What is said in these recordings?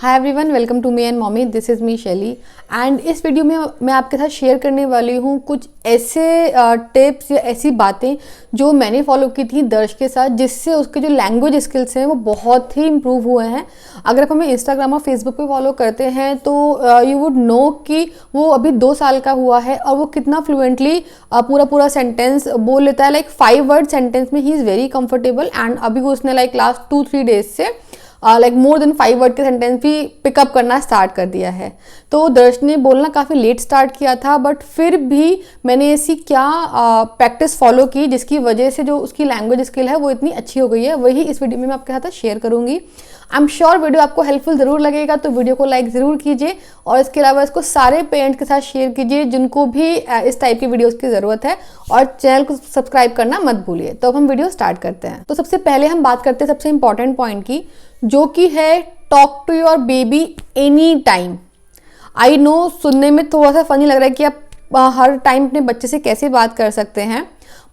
Hi everyone, welcome to me and mommy. This is me Shelly and इस video में मैं आपके साथ शेयर करने वाली हूँ कुछ ऐसे टिप्स या ऐसी बातें जो मैंने फॉलो की थी दर्श के साथ, जिससे उसके जो लैंग्वेज स्किल्स हैं वो बहुत ही इम्प्रूव हुए हैं। अगर आप हमें इंस्टाग्राम और फेसबुक पे फॉलो करते हैं तो यू वुड नो कि वो अभी 2 साल का हुआ है और वो कितना फ्लुएंटली पूरा सेंटेंस बोल लेता है। लाइक 5 वर्ड सेंटेंस में he is very comfortable and अभी वो उसने लाइक लास्ट 2-3 डेज से लाइक मोर देन 5 वर्ड के सेंटेंस भी पिकअप करना स्टार्ट कर दिया है। तो दर्श ने बोलना काफ़ी लेट स्टार्ट किया था, बट फिर भी मैंने ऐसी क्या प्रैक्टिस फॉलो की जिसकी वजह से जो उसकी लैंग्वेज स्किल है वो इतनी अच्छी हो गई है, वही इस वीडियो में मैं आपके साथ शेयर करूंगी। आई एम श्योर वीडियो आपको हेल्पफुल ज़रूर लगेगा, तो वीडियो को लाइक ज़रूर कीजिए और इसके अलावा इसको सारे पेरेंट्स के साथ शेयर कीजिए जिनको भी इस टाइप की वीडियोस की ज़रूरत है, और चैनल को सब्सक्राइब करना मत भूलिए। तो अब हम वीडियो स्टार्ट करते हैं। तो सबसे पहले हम बात करते हैं सबसे इंपॉर्टेंट पॉइंट की, जो कि है talk to your baby any time. I know सुनने में थोड़ा सा फनी लग रहा है कि आप हर टाइम अपने बच्चे से कैसे बात कर सकते हैं,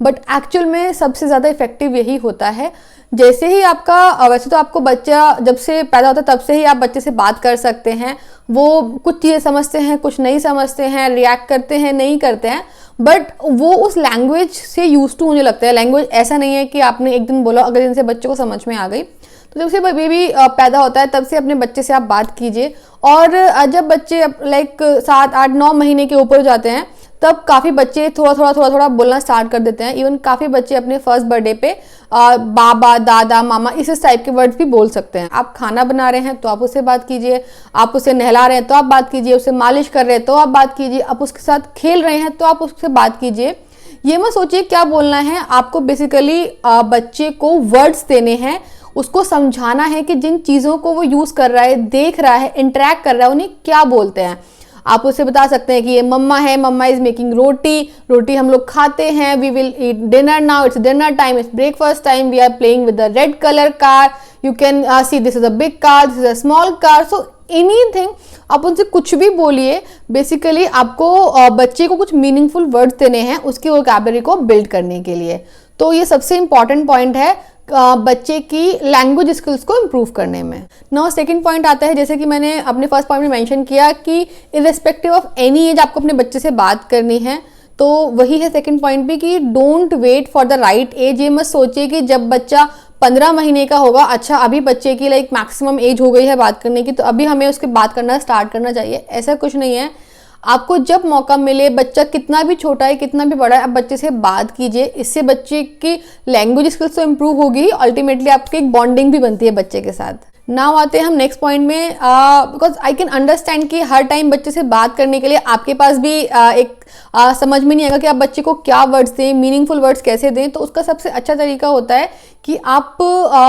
बट एक्चुअल में सबसे ज़्यादा इफेक्टिव यही होता है। जैसे ही आपका वैसे तो आपको बच्चा जब से पैदा होता है तब से ही आप बच्चे से बात कर सकते हैं। वो कुछ चीज़ें समझते हैं, कुछ नहीं समझते हैं, रिएक्ट करते हैं, नहीं करते हैं, बट वो उस लैंग्वेज से यूज टू होने लगता है। लैंग्वेज ऐसा नहीं है कि आपने एक दिन बोला अगर इनसे बच्चे को समझ में आ गई। तो जब से बेबी पैदा होता है तब से अपने बच्चे से आप बात कीजिए, और जब बच्चे लाइक 7-8-9 महीने के ऊपर हो जाते हैं तब काफ़ी बच्चे थोड़ा बोलना स्टार्ट कर देते हैं। इवन काफ़ी बच्चे अपने फर्स्ट बर्थडे पे बाबा, दादा, मामा इस टाइप के वर्ड्स भी बोल सकते हैं। आप खाना बना रहे हैं तो आप उससे बात कीजिए, आप उसे नहला रहे हैं तो आप बात कीजिए, उसे मालिश कर रहे हैं तो आप बात कीजिए, आप उसके साथ खेल रहे हैं तो आप उससे बात कीजिए। ये मत सोचिए क्या बोलना है, आपको बेसिकली बच्चे को वर्ड्स देने हैं, उसको समझाना है कि जिन चीज़ों को वो यूज़ कर रहा है, देख रहा है, इंटरेक्ट कर रहा है, उन्हें क्या बोलते हैं। आप उससे बता सकते हैं कि ये मम्मा है, मम्मा इज मेकिंग रोटी हम लोग खाते हैं, we will eat dinner now, it's dinner time, it's breakfast time, we are playing with the red colour car, you can see this is a big car, this is a small car. So anything आप उनसे कुछ भी बोलिए। Basically आपको बच्चे को कुछ meaningful words देने हैं उसकी वोकैबुलरी को बिल्ड करने के लिए। तो ये सबसे इंपॉर्टेंट पॉइंट है बच्चे की लैंग्वेज स्किल्स को इम्प्रूव करने में। नाउ सेकंड पॉइंट आता है, जैसे कि मैंने अपने फर्स्ट पॉइंट में मेंशन किया कि इररिस्पेक्टिव ऑफ एनी एज आपको अपने बच्चे से बात करनी है। तो वही है सेकंड पॉइंट भी कि don't wait for the right age. ये मत सोचिए कि जब बच्चा 15 महीने का होगा, अच्छा अभी बच्चे की लाइक मैक्सिमम एज हो गई है बात करने की, तो अभी हमें उसके बात करना स्टार्ट करना चाहिए। ऐसा कुछ नहीं है। आपको जब मौका मिले, बच्चा कितना भी छोटा है कितना भी बड़ा है, आप बच्चे से बात कीजिए। इससे बच्चे की लैंग्वेज स्किल्स तो इम्प्रूव होगी, अल्टीमेटली आपकी एक बॉन्डिंग भी बनती है बच्चे के साथ। नाउ आते हैं हम नेक्स्ट पॉइंट में, बिकॉज आई कैन अंडरस्टैंड कि हर टाइम बच्चे से बात करने के लिए आपके पास भी एक समझ में नहीं आएगा कि आप बच्चे को क्या वर्ड्स दें, मीनिंगफुल वर्ड्स कैसे दें। तो उसका सबसे अच्छा तरीका होता है कि आप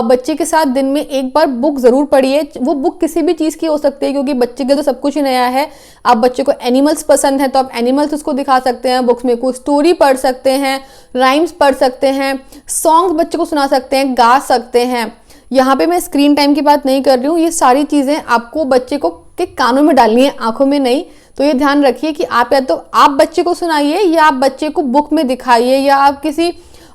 बच्चे के साथ दिन में एक बार बुक ज़रूर पढ़िए। वो बुक किसी भी चीज़ की हो सकती है, क्योंकि बच्चे के तो सब कुछ ही नया है। आप बच्चे को एनिमल्स पसंद है तो आप एनिमल्स उसको दिखा सकते हैं, बुक्स में कोई स्टोरी पढ़ सकते हैं, राइम्स पढ़ सकते हैं, सॉन्ग्स बच्चे को सुना सकते हैं, गा सकते हैं। यहाँ पे मैं स्क्रीन टाइम की बात नहीं कर रही हूँ, ये सारी चीज़ें आपको बच्चे को के कानों में डालनी है, आंखों में नहीं। तो ये ध्यान रखिए कि आप या तो आप बच्चे को सुनाइए या आप बच्चे को बुक में दिखाइए या आप किसी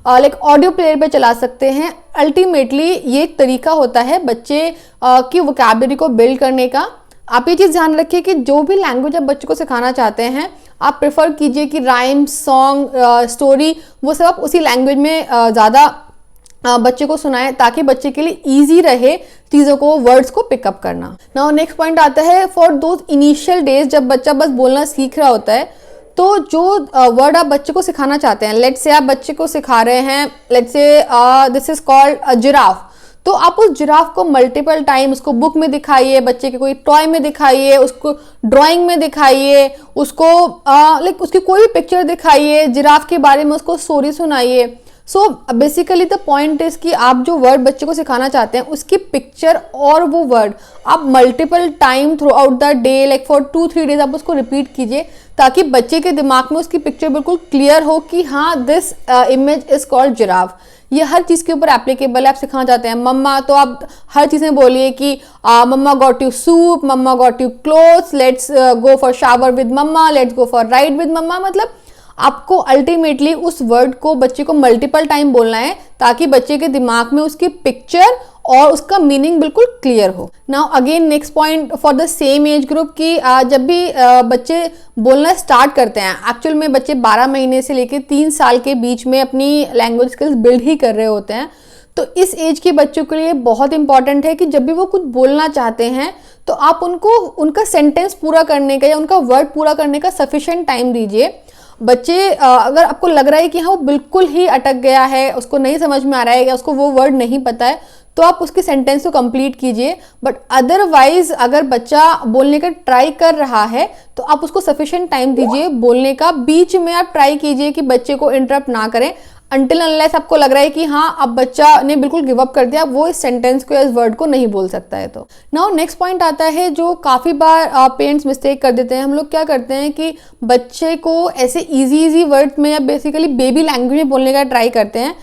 लाइक ऑडियो प्लेयर पे चला सकते हैं। अल्टीमेटली ये एक तरीका होता है बच्चे की वोकैबुलरी को बिल्ड करने का। आप ये चीज़ ध्यान रखिए कि जो भी लैंग्वेज आप बच्चे को सिखाना चाहते हैं, आप प्रेफर कीजिए कि राइम, सॉन्ग, स्टोरी वो सब आप उसी लैंग्वेज में ज़्यादा बच्चे को सुनाएं, ताकि बच्चे के लिए इजी रहे चीज़ों को, वर्ड्स को पिकअप करना। नाउ नेक्स्ट पॉइंट आता है फॉर दोज इनिशियल डेज, जब बच्चा बस बोलना सीख रहा होता है, तो जो वर्ड आप बच्चे को सिखाना चाहते हैं, लेट्स से आप बच्चे को सिखा रहे हैं, let's say this is called giraffe, तो आप उस जिराफ को मल्टीपल टाइम उसको बुक में दिखाइए, बच्चे के कोई टॉय में दिखाइए, उसको ड्राइंग में दिखाइए, उसको लाइक उसकी कोई भी पिक्चर दिखाइए, जिराफ के बारे में उसको स्टोरी सुनाइए। So basically the point is कि आप जो वर्ड बच्चे को सिखाना चाहते हैं उसकी पिक्चर और वो वर्ड आप multiple time through out the day, like for 2-3 days आप उसको रिपीट कीजिए, ताकि बच्चे के दिमाग में उसकी पिक्चर बिल्कुल क्लियर हो कि हाँ this image is called giraffe. ये हर चीज़ के ऊपर एप्लीकेबल है। आप सिखाना चाहते हैं मम्मा, तो आप हर चीज़ में बोलिए कि mama got you soup, mama got you clothes, let's go for shower with mama, let's go for ride with mama. मतलब आपको अल्टीमेटली उस वर्ड को बच्चे को मल्टीपल टाइम बोलना है, ताकि बच्चे के दिमाग में उसकी पिक्चर और उसका मीनिंग बिल्कुल क्लियर हो। Now again next point for the same age group की जब भी बच्चे बोलना स्टार्ट करते हैं, एक्चुअल में बच्चे 12 महीने से लेकर 3 साल के बीच में अपनी लैंग्वेज स्किल्स बिल्ड ही कर रहे होते हैं। तो इस एज के बच्चों के लिए बहुत इंपॉर्टेंट है कि जब भी वो कुछ बोलना चाहते हैं तो आप उनको उनका सेंटेंस पूरा करने का या उनका वर्ड पूरा करने का सफिशिएंट टाइम दीजिए। बच्चे अगर आपको लग रहा है कि हाँ वो बिल्कुल ही अटक गया है, उसको नहीं समझ में आ रहा है या उसको वो वर्ड नहीं पता है, तो आप उसके सेंटेंस को कंप्लीट कीजिए। बट अदरवाइज अगर बच्चा बोलने का ट्राई कर रहा है तो आप उसको सफिशिएंट टाइम दीजिए बोलने का। बीच में आप ट्राई कीजिए कि बच्चे को इंटरप्ट ना करें अनटिल अनलेस आपको लग रहा है कि हाँ अब बच्चा ने बिल्कुल गिव अप कर दिया, वो इस सेंटेंस को या इस वर्ड को नहीं बोल सकता है। तो नाउ नेक्स्ट पॉइंट आता है जो काफ़ी बार पेरेंट्स मिस्टेक कर देते हैं। हम लोग क्या करते हैं कि बच्चे को ऐसे इजी वर्ड में या बेसिकली बेबी लैंग्वेज में बोलने का ट्राई करते हैं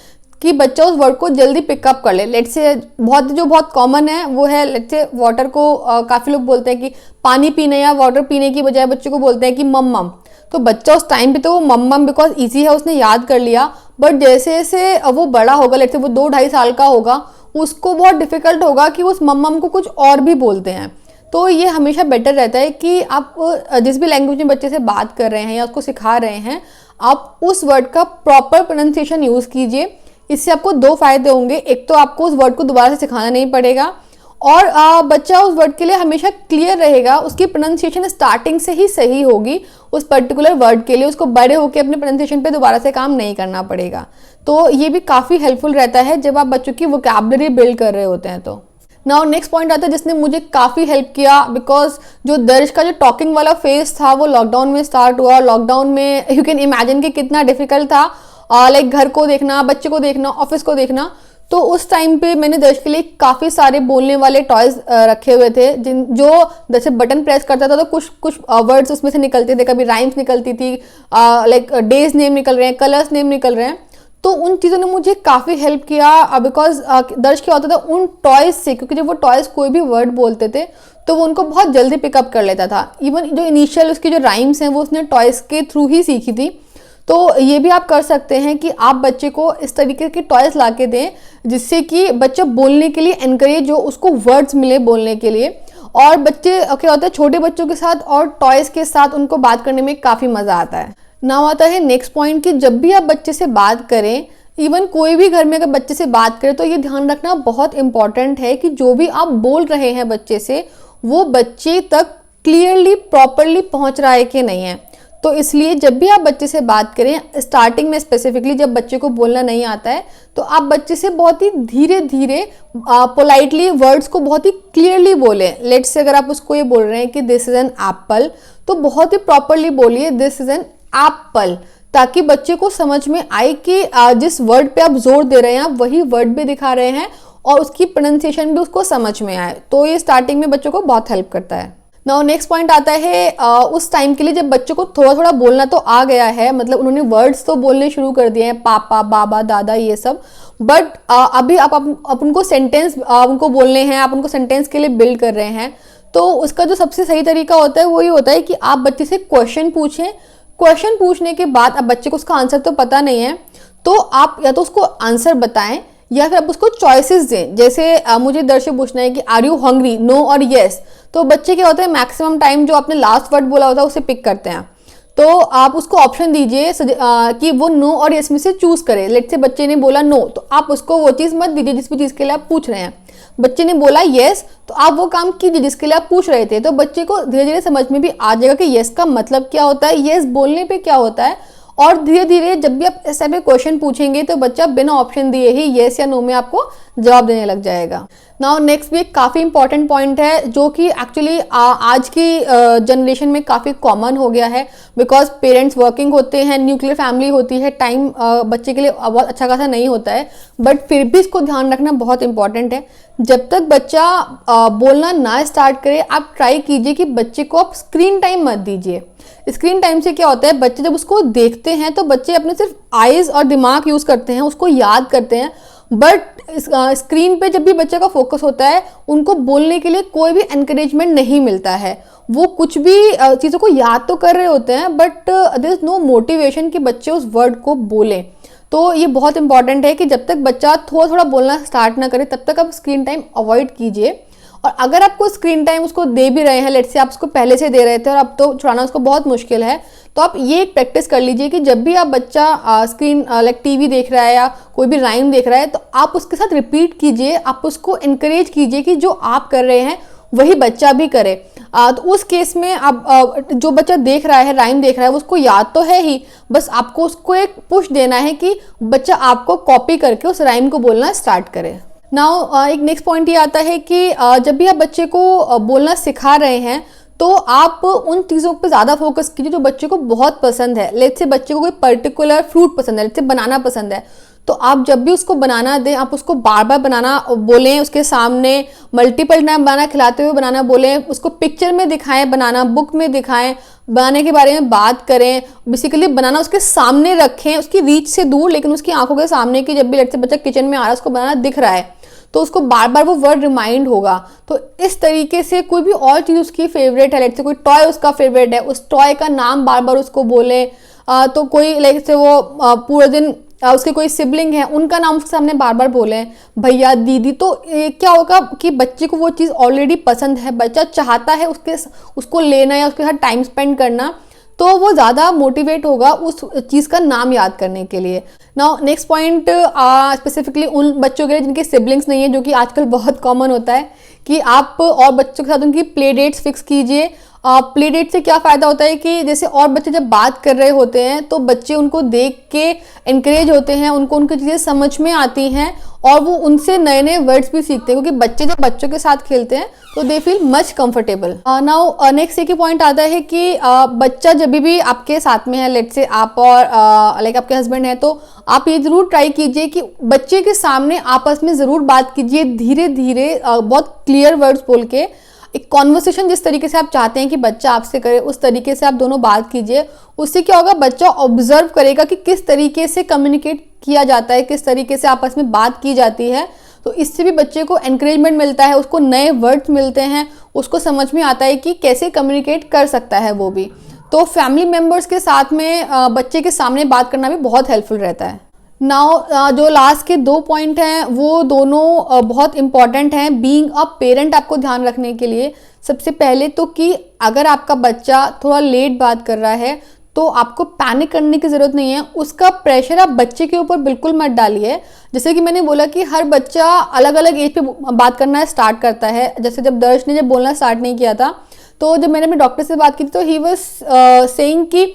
कि बच्चा उस वर्ड को जल्दी पिकअप कर ले। लेट्स से बहुत कॉमन है वो है, लेट्स से वाटर को काफ़ी लोग बोलते हैं कि पानी पीने या वाटर पीने की बजाय बच्चे को बोलते हैं कि मम। तो बच्चा उस टाइम पे तो वो मम बिकॉज ईजी है उसने याद कर लिया, बट जैसे जैसे वो बड़ा होगा, लेट्स से वो 2-2.5 साल का होगा, उसको बहुत डिफिकल्ट होगा कि उस मम को कुछ और भी बोलते हैं। तो ये हमेशा बेटर रहता है कि आप जिस भी लैंग्वेज में बच्चे से बात कर रहे हैं या उसको सिखा रहे हैं, आप उस वर्ड का प्रॉपर प्रोनाउंसिएशन यूज़ कीजिए। इससे आपको 2 फायदे होंगे। एक तो आपको उस वर्ड को दोबारा से सिखाना नहीं पड़ेगा और बच्चा उस वर्ड के लिए हमेशा क्लियर रहेगा, उसकी प्रोनाउंसिएशन स्टार्टिंग से ही सही होगी उस पर्टिकुलर वर्ड के लिए, उसको बड़े होकर अपने प्रोनाउंसिएशन पे दोबारा से काम नहीं करना पड़ेगा। तो ये भी काफ़ी हेल्पफुल रहता है जब आप बच्चों की वोकैबुलरी बिल्ड कर रहे होते हैं। तो नाउ नेक्स्ट पॉइंट आता है जिसने मुझे काफ़ी हेल्प किया, बिकॉज जो दर्श का जो टॉकिंग वाला फेज था वो लॉकडाउन में स्टार्ट हुआ। लॉकडाउन में यू कैन इमेजिन कि कितना डिफिकल्ट था, लाइक घर को देखना, बच्चे को देखना, ऑफिस को देखना। तो उस टाइम पे मैंने दर्श के लिए काफ़ी सारे बोलने वाले टॉयज रखे हुए थे जो जैसे बटन प्रेस करता था तो कुछ वर्ड्स उसमें से निकलते थे, कभी राइम्स निकलती थी, लाइक डेज नेम निकल रहे हैं, कलर्स नेम निकल रहे हैं। तो उन चीज़ों ने मुझे काफ़ी हेल्प किया बिकॉज दर्श क्या होता था उन टॉयज से, क्योंकि जब वो टॉयज कोई भी वर्ड बोलते थे तो वो उनको बहुत जल्दी पिकअप कर लेता था। इवन जो इनिशियल उसकी जो राइम्स हैं वो उसने टॉयज के थ्रू ही सीखी थी। तो ये भी आप कर सकते हैं कि आप बच्चे को इस तरीके के टॉयज ला के दें जिससे कि बच्चा बोलने के लिए एनकरेज हो, उसको वर्ड्स मिले बोलने के लिए। और बच्चे क्या होता है छोटे बच्चों के साथ और टॉयज के साथ उनको बात करने में काफ़ी मज़ा आता है। नाउ आता है नेक्स्ट पॉइंट कि जब भी आप बच्चे से बात करें, इवन कोई भी घर में अगर बच्चे से बात करें तो ये ध्यान रखना बहुत इंपॉर्टेंट है कि जो भी आप बोल रहे हैं बच्चे से वो बच्चे तक क्लियरली प्रॉपरली पहुंच रहा है कि नहीं है। तो इसलिए जब भी आप बच्चे से बात करें, स्टार्टिंग में स्पेसिफिकली जब बच्चे को बोलना नहीं आता है तो आप बच्चे से बहुत ही धीरे धीरे पोलाइटली वर्ड्स को बहुत ही क्लियरली बोलें। लेट्स से अगर आप उसको ये बोल रहे हैं कि दिस इज एन एप्पल, तो बहुत ही प्रॉपरली बोलिए दिस इज एन एप्पल, ताकि बच्चे को समझ में आए कि जिस वर्ड पे आप जोर दे रहे हैं आप वही वर्ड भी दिखा रहे हैं और उसकी प्रोनाउंसिएशन भी उसको समझ में आए। तो ये स्टार्टिंग में बच्चों को बहुत हेल्प करता है। नाउ नेक्स्ट पॉइंट आता है उस टाइम के लिए जब बच्चों को थोड़ा थोड़ा बोलना तो आ गया है, मतलब उन्होंने वर्ड्स तो बोलने शुरू कर दिए हैं, पापा, बाबा, दादा, ये सब, बट अभी आप उनको सेंटेंस उनको बोलने हैं, आप उनको सेंटेंस के लिए बिल्ड कर रहे हैं। तो उसका जो सबसे सही तरीका होता है वो ये होता है कि आप बच्चे से क्वेश्चन पूछें। क्वेश्चन पूछने के बाद अब बच्चे को उसका आंसर तो पता नहीं है तो आप या तो उसको आंसर बताएं या फिर आप उसको चॉइसेस दें। जैसे मुझे दर्शक पूछना है कि आर यू हंग्री, नो और येस, तो बच्चे क्या होता है मैक्सिमम टाइम जो आपने लास्ट वर्ड बोला होता है उसे पिक करते हैं। तो आप उसको ऑप्शन दीजिए कि वो नो और येस में से चूज करे। लेट्स से बच्चे ने बोला नो, तो आप उसको वो चीज़ मत दीजिए जिस भी चीज़ के लिए आप पूछ रहे हैं। बच्चे ने बोला येस, तो आप वो काम कीजिए जिसके लिए आप पूछ रहे थे। तो बच्चे को धीरे धीरे समझ में भी आ जाएगा कि येस का मतलब क्या होता है, येस बोलने पे क्या होता है। और धीरे धीरे जब भी आप इस टाइप के क्वेश्चन पूछेंगे तो बच्चा बिना ऑप्शन दिए ही येस या नो में आपको जवाब देने लग जाएगा। नाउ नेक्स्ट भी एक काफ़ी इंपॉर्टेंट पॉइंट है जो कि एक्चुअली आज की जनरेशन में काफ़ी कॉमन हो गया है, बिकॉज पेरेंट्स वर्किंग होते हैं, न्यूक्लियर फैमिली होती है, टाइम बच्चे के लिए बहुत अच्छा खासा नहीं होता है, बट फिर भी इसको ध्यान रखना बहुत इंपॉर्टेंट है। जब तक बच्चा बोलना ना स्टार्ट करे आप ट्राई कीजिए कि बच्चे को आप स्क्रीन टाइम मत दीजिए। स्क्रीन टाइम से क्या होता है, बच्चे जब उसको देखते हैं तो बच्चे अपने सिर्फ आईज और दिमाग यूज़ करते हैं, उसको याद करते हैं, बट स्क्रीन पे जब भी बच्चे का फोकस होता है उनको बोलने के लिए कोई भी एनकरेजमेंट नहीं मिलता है। वो कुछ भी चीज़ों को याद तो कर रहे होते हैं but there is no motivation कि बच्चे उस वर्ड को बोलें। तो ये बहुत इंपॉर्टेंट है कि जब तक बच्चा थोड़ा थोड़ा बोलना स्टार्ट ना करे तब तक आप स्क्रीन टाइम अवॉइड कीजिए। और अगर आपको स्क्रीन टाइम उसको दे भी रहे हैं, लेट्स से आप उसको पहले से दे रहे थे और अब तो छुड़ाना उसको बहुत मुश्किल है, तो आप ये एक प्रैक्टिस कर लीजिए कि जब भी आप बच्चा स्क्रीन लाइक टीवी देख रहा है या कोई भी राइम देख रहा है तो आप उसके साथ रिपीट कीजिए, आप उसको इनकरेज कीजिए कि जो आप कर रहे हैं वही बच्चा भी करे। तो उस केस में आप जो बच्चा देख रहा है, राइम देख रहा है, उसको याद तो है ही, बस आपको उसको एक पुश देना है कि बच्चा आपको कॉपी करके उस राइम को बोलना स्टार्ट करे। नाउ एक नेक्स्ट पॉइंट ये आता है कि जब भी आप बच्चे को बोलना सिखा रहे हैं तो आप उन चीज़ों पे ज़्यादा फोकस कीजिए जो बच्चे को बहुत पसंद है। लेट्स से बच्चे को कोई पर्टिकुलर फ्रूट पसंद है, लेट्स से बनाना पसंद है, तो आप जब भी उसको बनाना दें आप उसको बार बार बनाना बोलें, उसके सामने मल्टीपल टाइम बनाना खिलाते हुए बनाना बोलें, उसको पिक्चर में दिखाएं बनाना, बुक में दिखाएं, बनाने के बारे में बात करें। बेसिकली बनाना उसके सामने रखें, उसकी रीच से दूर लेकिन उसकी आंखों के सामने की। जब भी लेट्स से बच्चा किचन में आ रहा है उसको बनाना दिख रहा है तो उसको बार बार वो वर्ड रिमाइंड होगा। तो इस तरीके से कोई भी और चीज़ उसकी फेवरेट है, लेट्स से कोई टॉय उसका फेवरेट है, उस टॉय का नाम बार बार उसको बोले। तो कोई लेट्स से वो पूरे दिन उसके कोई सिबलिंग है उनका नाम उसके सामने बार बार बोले, भैया दीदी। तो क्या होगा कि बच्चे को वो चीज़ ऑलरेडी पसंद है, बच्चा चाहता है उसको लेना या उसके साथ टाइम स्पेंड करना, तो वो ज़्यादा मोटिवेट होगा उस चीज़ का नाम याद करने के लिए। नाउ नेक्स्ट पॉइंट स्पेसिफिकली उन बच्चों के लिए जिनके सिबलिंग्स नहीं है, जो कि आजकल बहुत कॉमन होता है, कि आप और बच्चों के साथ उनकी प्ले डेट्स फिक्स कीजिए। प्ले डेट से क्या फ़ायदा होता है कि जैसे और बच्चे जब बात कर रहे होते हैं तो बच्चे उनको देख के इनकरेज होते हैं, उनको उनकी चीज़ें समझ में आती हैं और वो उनसे नए नए वर्ड्स भी सीखते हैं, क्योंकि बच्चे जब बच्चों के साथ खेलते हैं तो they feel much comfortable. Now next एक ही पॉइंट आता है कि बच्चा जब भी आपके साथ में है, लेट्स से आप और लाइक आपके हस्बैंड है, तो आप ये ज़रूर ट्राई कीजिए कि बच्चे के सामने आपस में ज़रूर बात कीजिए, धीरे धीरे बहुत क्लियर वर्ड्स बोल के। एक कॉन्वर्सेशन जिस तरीके से आप चाहते हैं कि बच्चा आपसे करे उस तरीके से आप दोनों बात कीजिए। उससे क्या होगा, बच्चा ऑब्जर्व करेगा कि किस तरीके से कम्युनिकेट किया जाता है, किस तरीके से आपस में बात की जाती है। तो इससे भी बच्चे को एनकरेजमेंट मिलता है, उसको नए वर्ड्स मिलते हैं, उसको समझ में आता है कि कैसे कम्युनिकेट कर सकता है वो भी। तो फैमिली मेम्बर्स के साथ में बच्चे के सामने बात करना भी बहुत हेल्पफुल रहता है। नाउ जो लास्ट के 2 पॉइंट हैं वो दोनों बहुत इंपॉर्टेंट हैं बीइंग अ पेरेंट आपको ध्यान रखने के लिए। सबसे पहले तो कि अगर आपका बच्चा थोड़ा लेट बात कर रहा है तो आपको पैनिक करने की ज़रूरत नहीं है, उसका प्रेशर आप बच्चे के ऊपर बिल्कुल मत डालिए। जैसे कि मैंने बोला कि हर बच्चा अलग अलग एज पे बात करना स्टार्ट करता है। जैसे जब दर्श ने जब बोलना स्टार्ट नहीं किया था तो जब मैंने अपने डॉक्टर से बात की थी तो ही वाज सेइंग कि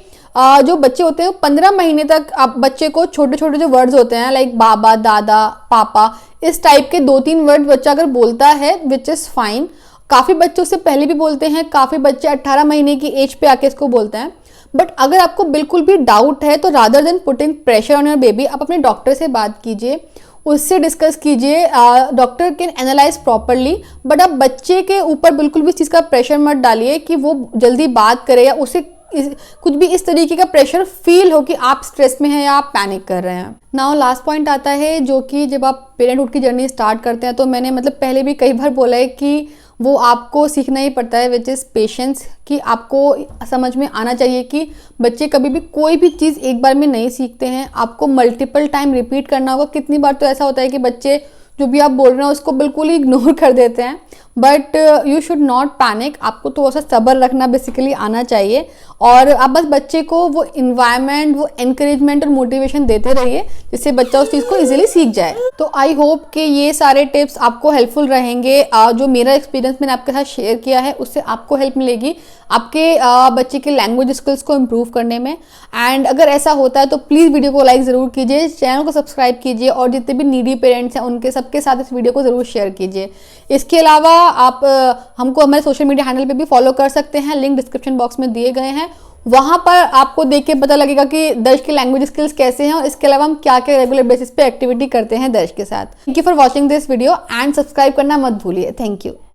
जो बच्चे होते हैं 15 महीने तक आप बच्चे को छोटे छोटे जो वर्ड्स होते हैं लाइक बाबा, दादा, पापा, इस टाइप के 2-3 वर्ड बच्चा अगर बोलता है विच इज़ फाइन। काफ़ी बच्चे उससे पहले भी बोलते हैं, काफ़ी बच्चे 18 महीने की एज पे आके इसको बोलते हैं। बट अगर आपको बिल्कुल भी डाउट है तो rather than putting pressure on your baby, आप अपने डॉक्टर से बात कीजिए, उससे डिस्कस कीजिए। Doctor can analyse properly, but आप बच्चे के ऊपर बिल्कुल भी इस चीज़ का प्रेशर मत डालिए कि वो जल्दी बात करे या उसे कुछ भी इस तरीके का प्रेशर फील हो कि आप स्ट्रेस में हैं या आप पैनिक कर रहे हैं। नाउ लास्ट पॉइंट आता है जो कि जब आप पेरेंटहुड की जर्नी स्टार्ट करते हैं तो मैंने पहले भी कई बार बोला है कि वो आपको सीखना ही पड़ता है, विच इज़ पेशेंस। कि आपको समझ में आना चाहिए कि बच्चे कभी भी कोई भी चीज़ एक बार में नहीं सीखते हैं, आपको मल्टीपल टाइम रिपीट करना होगा। कितनी बार तो ऐसा होता है कि बच्चे जो भी आप बोल रहे हैं उसको बिल्कुल ही इग्नोर कर देते हैं, but you should not panic. आपको तो ऐसा सब्र रखना बेसिकली आना चाहिए और आप बस बच्चे को वो इन्वायरमेंट, वो एनकरेजमेंट और मोटिवेशन देते रहिए जिससे बच्चा उस चीज़ को इजीली सीख जाए। तो आई होप कि ये सारे टिप्स आपको हेल्पफुल रहेंगे। जो मेरा एक्सपीरियंस मैंने आपके साथ शेयर किया है उससे आपको हेल्प मिलेगी आपके बच्चे के लैंग्वेज स्किल्स को इम्प्रूव करने में। एंड अगर ऐसा होता है तो प्लीज़ वीडियो को लाइक ज़रूर कीजिए, चैनल को सब्सक्राइब कीजिए और जितने भी नीडी पेरेंट्स हैं उनके सबके साथ इस वीडियो को ज़रूर शेयर कीजिए। इसके अलावा आप हमको हमारे सोशल मीडिया हैंडल पे भी फॉलो कर सकते हैं, लिंक डिस्क्रिप्शन बॉक्स में दिए गए हैं। वहाँ पर आपको देख के पता लगेगा कि दर्श के लैंग्वेज स्किल्स कैसे हैं और इसके अलावा हम क्या क्या रेगुलर बेसिस पे एक्टिविटी करते हैं दर्श के साथ। Thank you for watching this video and subscribe करना मत भूलिए। Thank you.